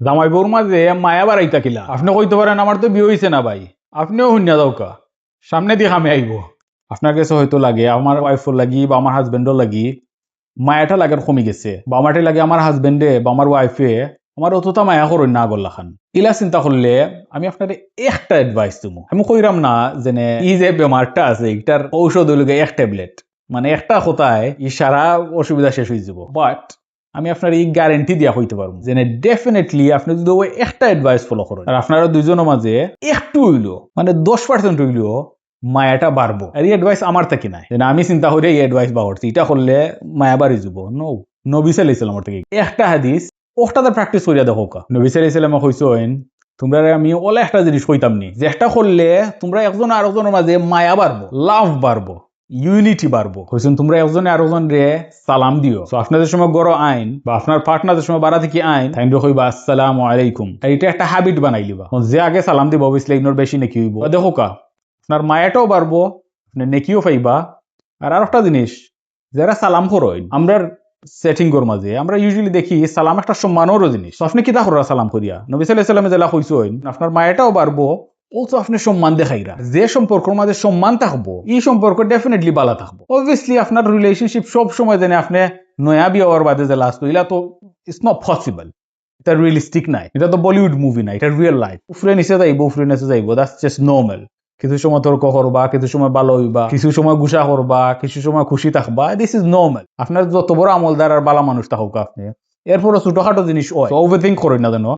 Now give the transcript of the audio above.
জামাই বউর মাঝে মায়া বাড়াইতা কিলা আপনি কইতে পারেন আমার তো বিয়ে হইছে না ভাই, আপনিও শুনিয়া যাও কা সামনে দিয়ে খামে আইব। আপনার কাছে হয়তো লাগে আমার ওয়াইফও লাগি বা আমার হাজবেন্ডও লাগি মায়াটা লাগার কমে গেছে, বা আমারটা লাগে আমার হাজবেন্ডে বা আমার ওয়াইফে আমার অতটা মায়া করেন না আগর লাখান। ইলা চিন্তা করলে আমি আপনার একটা অ্যাডভাইস দিব, আমি কইরাম না যে ই যে বেমারটা আছে এটার ঔষধ হইল এক ট্যাবলেট, মানে একটা কথায় ই সারা অসুবিধা শেষ হয়ে যাব। বাট আমি আপনার এই গ্যারেন্টি দিয়া হইতে পারবো যে ডেফিনেটলি আপনি যদি ওই একটা অ্যাডভাইস ফলো করেন আর আপনারা দুইজনের মাঝে একটু হইলো মানে 10% হইলো মায়াটা বাড়বো। আর এই অ্যাডভাইস আমার থেকে নাই, আমি চিন্তা করি এই অ্যাডভাইস বা করছি এটা করলে মায়া বাড়ি যাব। নবী সাল্লাল্লাহু আলাইহি আমার থেকে একটা হাদিস ওটাতে প্র্যাকটিস করিয়া দেখো কা। নবী সাল্লাল্লাহু আলাইহি ওয়াসাল্লাম কইছেন তোমরা আমি ওলা একটা জিনিস কইতাম নি, যেটা করলে তোমরা একজন আরেকজনের মাঝে মায়া বাড়বো, লাভ বাড়বো, ইউনিটি বাড়বো। হয়েছেন তোমরা একজনে আরেকজন রে সালাম দিও। তো আপনাদের সময় গড় আইন বা আপনার পার্টনারদের সময় বাড়া থেকে আইন তাই কইবা আসসালামু আলাইকুম, এটা একটা হ্যাবিট বানাই লিবা। যে আগে সালাম দিব অবভিয়াসলি ইগনোর বেশি নেকি হইব। দেখো কা আপনার মায়াটাও বাড়বো, আপনি নেকিও পাইবা। আর একটা জিনিস যারা সালাম করেন আমরা সেটিং এর মাঝে আমরা ইউজুয়ালি দেখি সালাম একটা সম্মানেরও জিনিস। আপনি কিতা করা সালাম করিয়া নবী সাল্লাল্লাহু আলাইহি ওয়াসাল্লাম জেলা কইছেন আপনার মায়াটাও বাড়বো, অলসো আপনি সম্মান দেখাইরা। যে সম্পর্কের মাঝে সম্মান থাকবো এই সম্পর্ক ডেফিনেটলি ভালো থাকবো। অবভিয়াসলি আপনার রিলেশনশিপ সব সময় জানে আপনি নয়া বিয়ে হওয়ার বাদে যে লাস্ট হইলা তো ইটস নট পসিবল, এটা রিয়েলিস্টিক নাই, এটা তো বলিউড মুভি না, এটা রিয়েল লাইফ। উফরে নিচে যাইবো উফরে নিচে যাইবো, দ্যাটস জাস্ট নর্মাল। কিছু সময় তর্ক করবা, কিছু সময় ভালো হইবা, কিছু সময় গুসা করবা, কিছু সময় খুশি থাকবা, দিস ইজ নর্মাল। আপনার যত বড় আমলদার আর বালা মানুষ থাকুক আপনি এরপরও ছোটখাটো জিনিস হয় ওভারথিংক করেন না যেন।